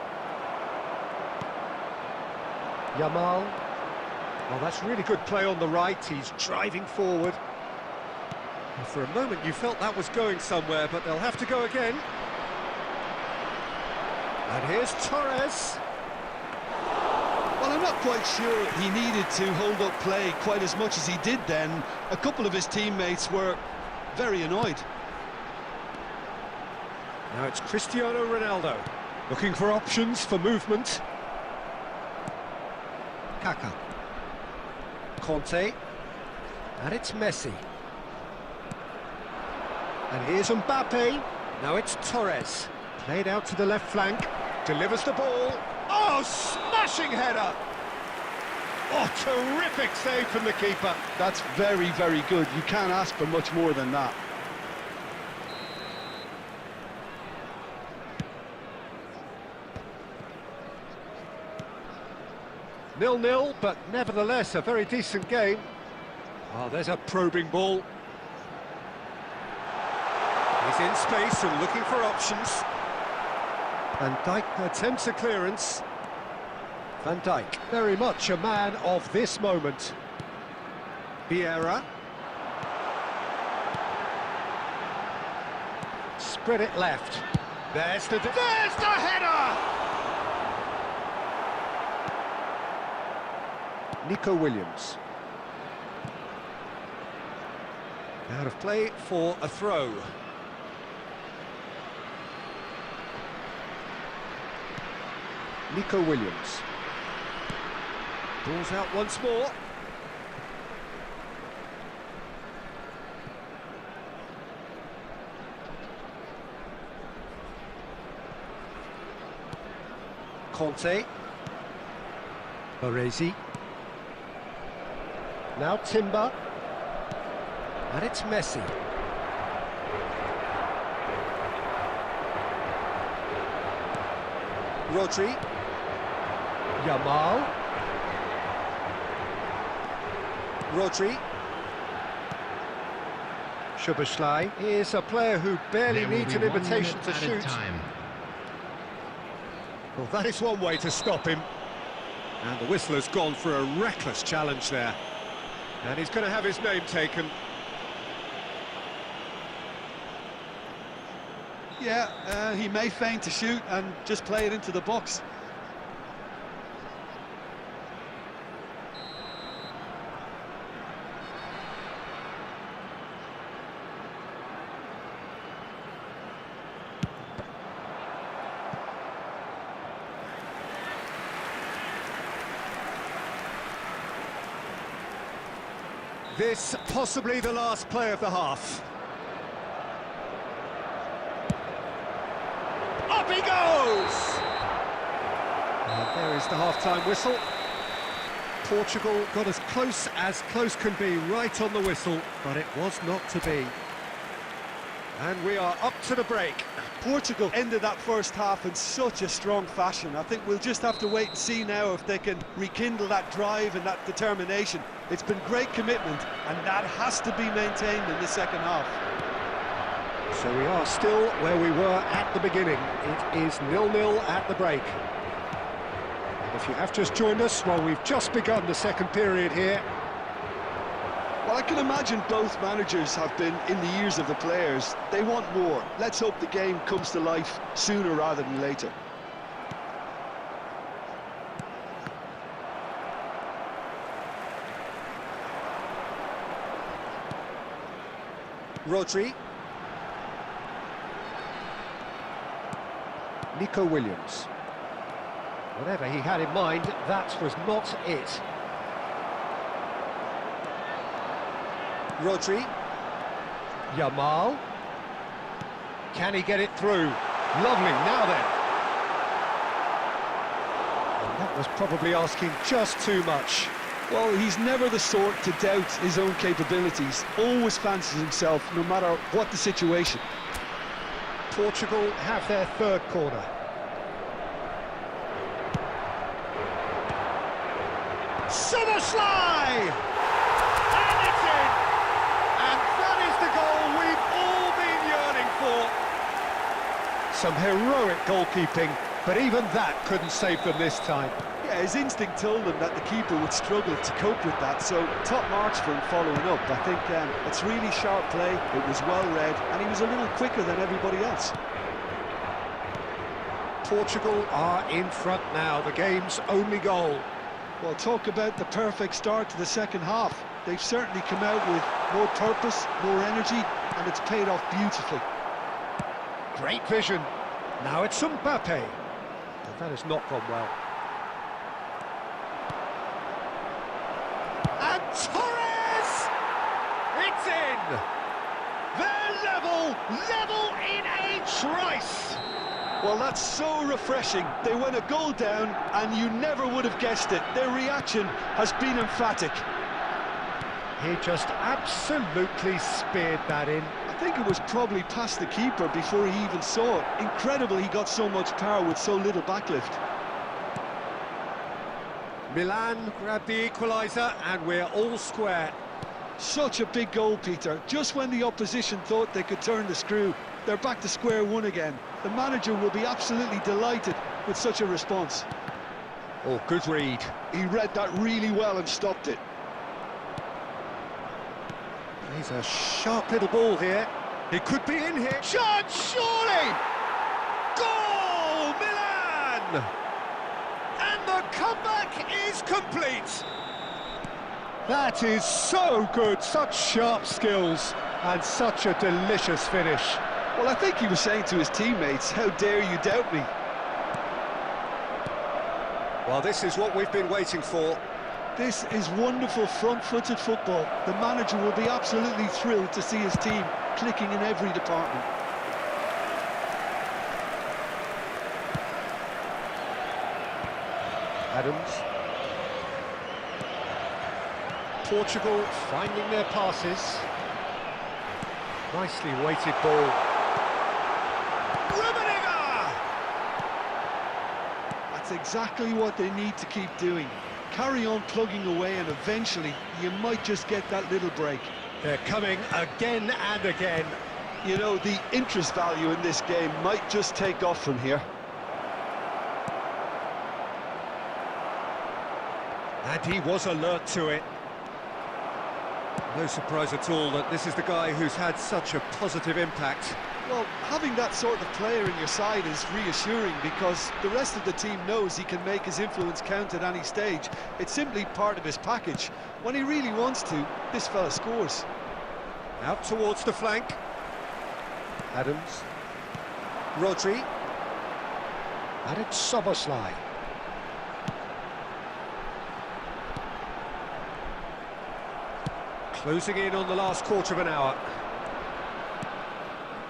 Yamal. Well, that's really good play on the right. He's driving forward. Well, for a moment you felt that was going somewhere, but they'll have to go again. And here's Torres. Well, I'm not quite sure he needed to hold up play quite as much as he did then. A couple of his teammates were very annoyed. Now it's Cristiano Ronaldo, looking for options for movement. Kaká. Conte. And it's Messi. And here's Mbappe. Now it's Torres. Played out to the left flank. Delivers the ball. Oh, smashing header! Oh, terrific save from the keeper. That's very, very good. You can't ask for much more than that. Nil-nil, but nevertheless a very decent game. Oh, there's a probing ball. He's in space and looking for options. Van Dijk attempts a clearance. Van Dijk, very much a man of this moment. Vieira. Spread it left. There's the header! Nico Williams. Out of play for a throw. Nico Williams. Ball's out once more. Conte. Baresi. Now Timber. And it's Messi. Rodri. Yamal. Rodri. Szoboszlai is a player who barely needs an invitation to shoot. Well, that is one way to stop him. And the whistle has gone for a reckless challenge there. And he's going to have his name taken. Yeah, he may feign to shoot and just play it into the box. This possibly the last play of the half. Up he goes! And there is the half-time whistle. Portugal got as close can be, right on the whistle, but it was not to be. And we are up to the break. Portugal ended that first half in such a strong fashion. I think we'll just have to wait and see now if they can rekindle that drive and that determination. It's been great commitment, and that has to be maintained in the second half. So we are still where we were at the beginning. It is 0-0 at the break. And if you have just joined us, well, we've just begun the second period here. Well, I can imagine both managers have been in the ears of the players. They want more. Let's hope the game comes to life sooner rather than later. Rodri. Nico Williams. Whatever he had in mind, that was not it. Rodri. Yamal. Can he get it through? Lovely, now then. And that was probably asking just too much. Well, he's never the sort to doubt his own capabilities. Always fancies himself, no matter what the situation. Portugal have their third corner. Szoboszlai! And it's in! And Some heroic goalkeeping, but even that couldn't save them this time. Yeah, his instinct told him that the keeper would struggle to cope with that, so top marks for him following up. I think it's really sharp play, it was well read, and he was a little quicker than everybody else. Portugal are in front now, the game's only goal. Well, talk about the perfect start to the second half. They've certainly come out with more purpose, more energy, and it's paid off beautifully. Great vision. Now it's Mbappe. But that has not gone well. And Torres! It's in! They're level in a trice! Well, that's so refreshing. They went a goal down, and you never would have guessed it. Their reaction has been emphatic. He just absolutely speared that in. I think it was probably past the keeper before he even saw it. Incredible he got so much power with so little backlift. Milan grabbed the equaliser, and we're all square. Such a big goal, Peter. Just when the opposition thought they could turn the screw, they're back to square one again. The manager will be absolutely delighted with such a response. Oh, good read. He read that really well and stopped it. He's a sharp little ball here. It could be in here. Shot, surely! Goal, Milan! And the comeback is complete. That is so good, such sharp skills, and such a delicious finish. Well, I think he was saying to his teammates, how dare you doubt me? Well, this is what we've been waiting for. This is wonderful front-footed football. The manager will be absolutely thrilled to see his team clicking in every department. Adams. Portugal finding their passes. Nicely weighted ball. That's exactly what they need to keep doing. Carry on plugging away, and eventually you might just get that little break. They're coming again and again. You know, the interest value in this game might just take off from here. And he was alert to it. No surprise at all that this is the guy who's had such a positive impact. Well, having that sort of player in your side is reassuring, because the rest of the team knows he can make his influence count at any stage. It's simply part of his package. When he really wants to, this fella scores. Out towards the flank. Adams. Rodri. And it's Szoboszlai. Closing in on the last quarter of an hour.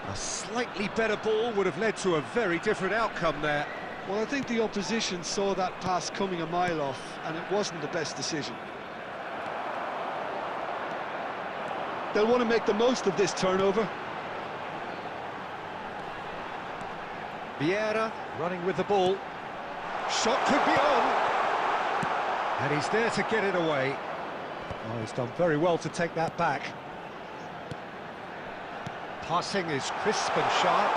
A slightly better ball would have led to a very different outcome there. Well, I think the opposition saw that pass coming a mile off, and it wasn't the best decision. They'll want to make the most of this turnover. Vieira running with the ball. Shot could be on. And he's there to get it away. Oh, he's done very well to take that back. Passing is crisp and sharp.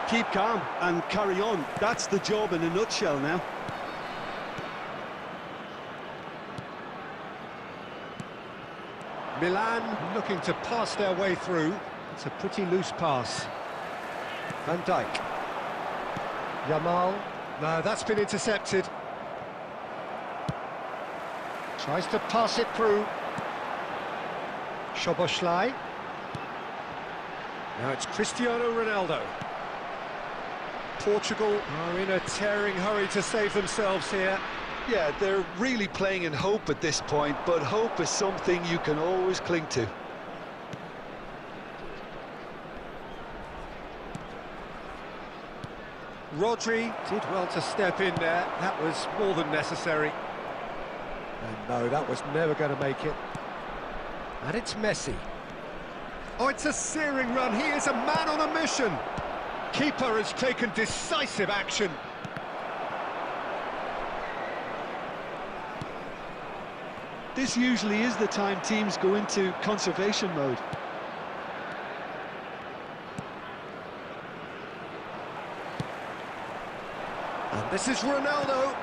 Keep calm and carry on. That's the job in a nutshell now. Milan looking to pass their way through. It's a pretty loose pass. Van Dijk. Yamal. No, that's been intercepted. Tries to pass it through. Szoboszlai. Now it's Cristiano Ronaldo. Portugal are in a tearing hurry to save themselves here. Yeah, they're really playing in hope at this point, but hope is something you can always cling to. Rodri did well to step in there. That was more than necessary. And no, that was never going to make it. And it's Messi. Oh, it's a searing run. He is a man on a mission. Keeper has taken decisive action. This usually is the time teams go into conservation mode. This is Ronaldo.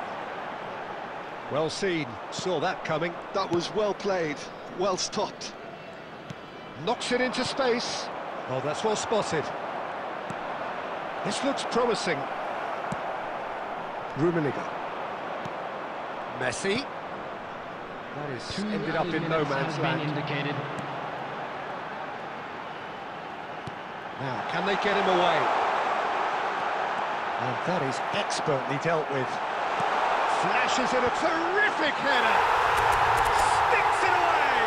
Well seen, saw that coming. That was well played, well stopped. Knocks it into space. Oh, that's well spotted. This looks promising. Rummenigge. Messi. That is ended up in no man's land. Indicated. Now, can they get him away? And that is expertly dealt with. Flashes in a terrific header. Sticks it away.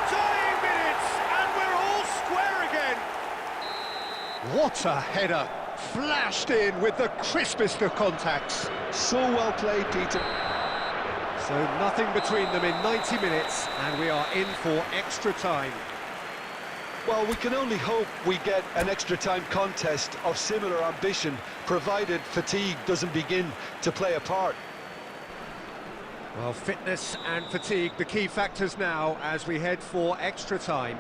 Dying minutes, and we're all square again. What a header. Flashed in with the crispest of contacts. So well played, Peter. So nothing between them in 90 minutes, and we are in for extra time. Well, we can only hope we get an extra time contest of similar ambition, provided fatigue doesn't begin to play a part. Well, fitness and fatigue, the key factors now as we head for extra time.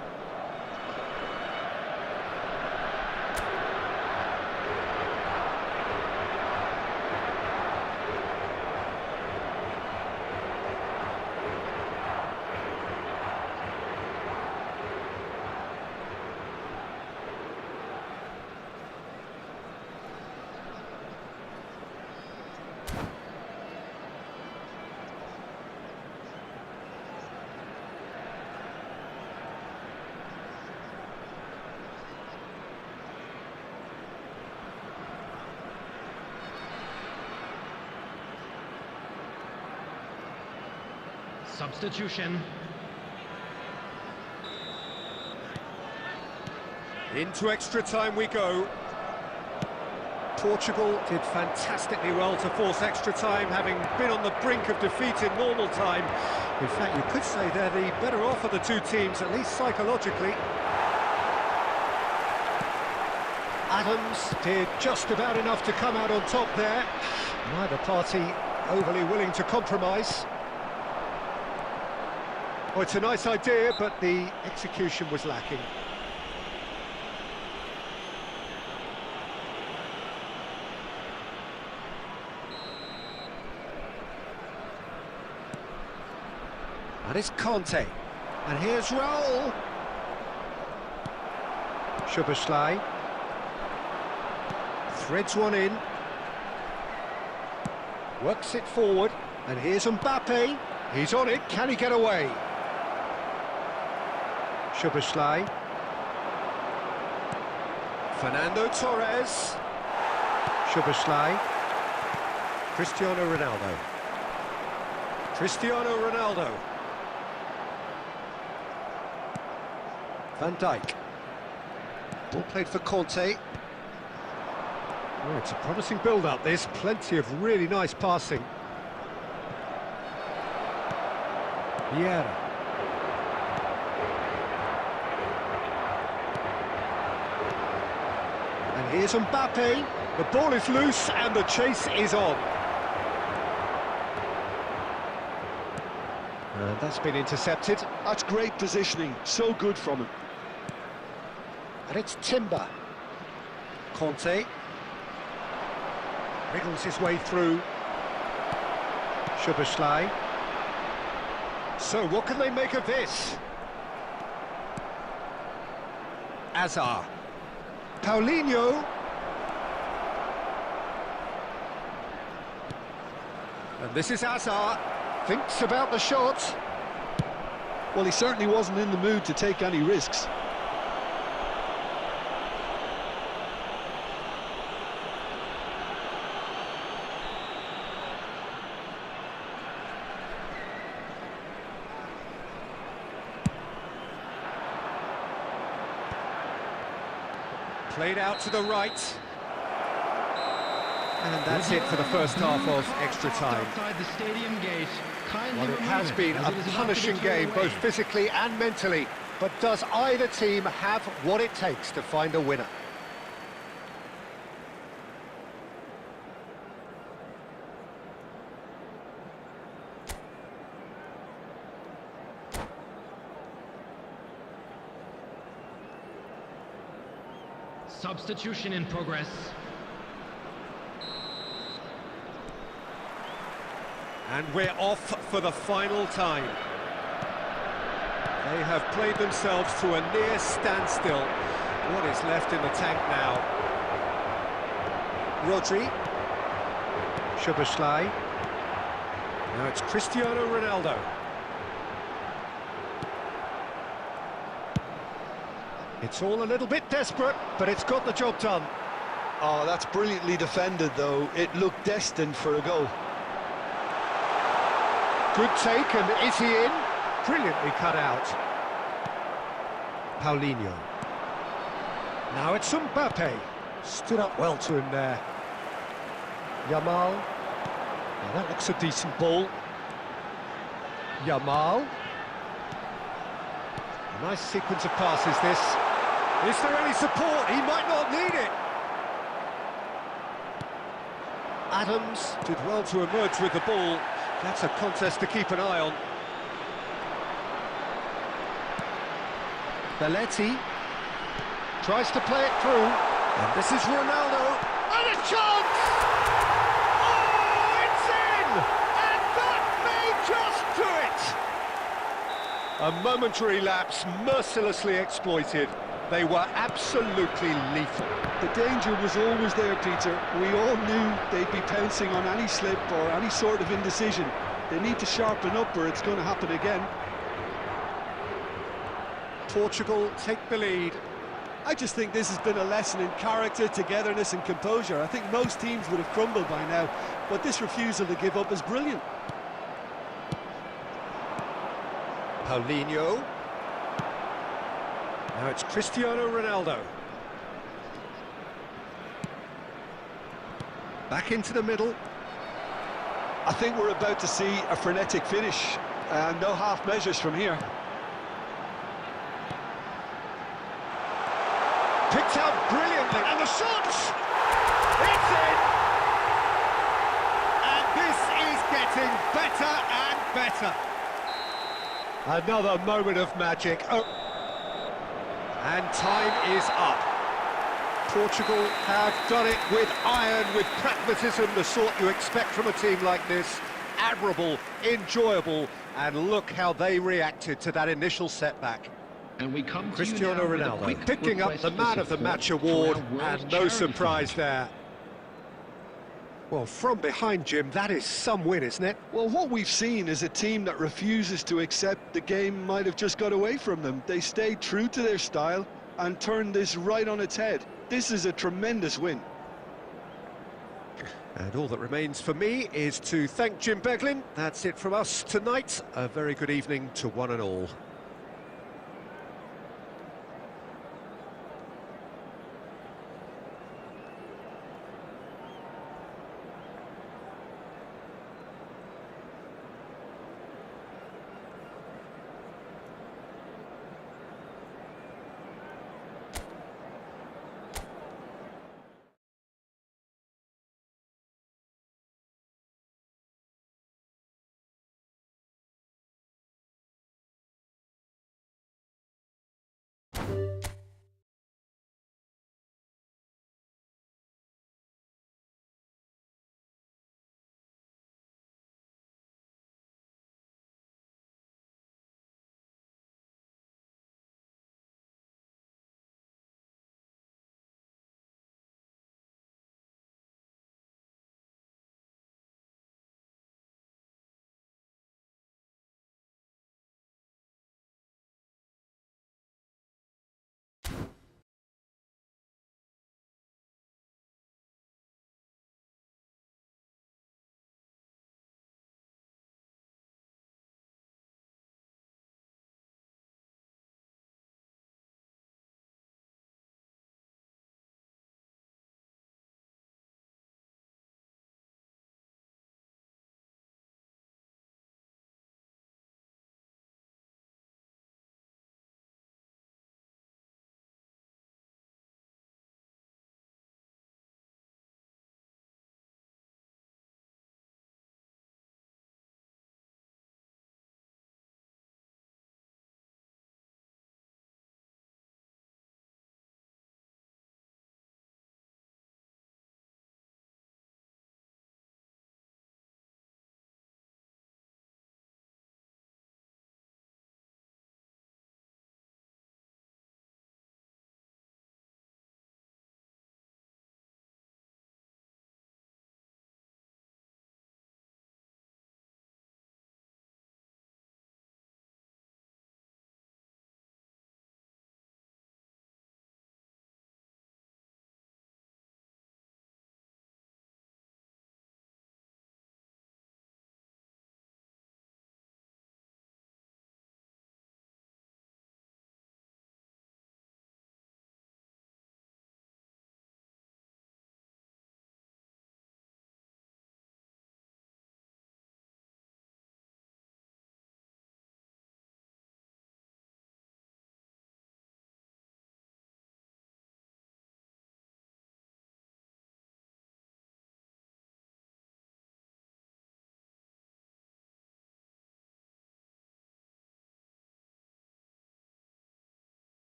Substitution. Into extra time we go. Portugal did fantastically well to force extra time, having been on the brink of defeat in normal time. In fact, you could say they're the better off of the two teams, at least psychologically. Adams did just about enough to come out on top there. Neither party overly willing to compromise. Well, it's a nice idea, but the execution was lacking. And it's Conte. And here's Raul. Szoboszlai. Threads one in. Works it forward. And here's Mbappe. He's on it. Can he get away? Szoboszlai. Fernando Torres. Szoboszlai. Cristiano Ronaldo. Cristiano Ronaldo. Van Dijk. Ball played for Conte. Oh, it's a promising build-up, this. Plenty of really nice passing. Vieira. And here's Mbappe. The ball is loose and the chase is on. And that's been intercepted. That's great positioning, so good from him. And it's Timber. Conte. Wriggles his way through. Szoboszlai. So what can they make of this? Azar. Paulinho. And this is Azar. Thinks about the shot. Well, he certainly wasn't in the mood to take any risks. Played out to the right. And that's it for the first half of extra time. Outside the stadium gate. Well, it has been a punishing game, both physically and mentally. But does either team have what it takes to find a winner? Substitution in progress. And we're off for the final time. They have played themselves to a near standstill. What is left in the tank now? Rodri. Szoboszlai. Now it's Cristiano Ronaldo. It's all a little bit desperate, but it's got the job done. Oh, that's brilliantly defended, though. It looked destined for a goal. Good take, and is he in? Brilliantly cut out. Paulinho. Now it's Mbappe. Stood up well to him there. Yamal. Now that looks a decent ball. Yamal. A nice sequence of passes, this. Is there any support? He might not need it. Adams. Did well to emerge with the ball. That's a contest to keep an eye on. Belletti. Tries to play it through. And this is Ronaldo. And a chance! Oh, it's in! And that may just do it! A momentary lapse, mercilessly exploited. They were absolutely lethal. The danger was always there, Peter. We all knew they'd be pouncing on any slip or any sort of indecision. They need to sharpen up or it's going to happen again. Portugal take the lead. I just think this has been a lesson in character, togetherness and composure. I think most teams would have crumbled by now, but this refusal to give up is brilliant. Paulinho. Now it's Cristiano Ronaldo. Back into the middle. I think we're about to see a frenetic finish, and no half measures from here. Picked out brilliantly, and the shot! It's in! And this is getting better and better. Another moment of magic. Oh. And time is up. Portugal have done it with iron, with pragmatism, the sort you expect from a team like this. Admirable, enjoyable, and look how they reacted to that initial setback. And we come to Cristiano you now with a Ronaldo quick picking up request the for Man of the support Match for award, our World and no Charity surprise Foundation. there. Well, from behind, Jim, that is some win, isn't it? Well, what we've seen is a team that refuses to accept the game might have just got away from them. They stayed true to their style and turned this right on its head. This is a tremendous win. And all that remains for me is to thank Jim Beglin. That's it from us tonight. A very good evening to one and all.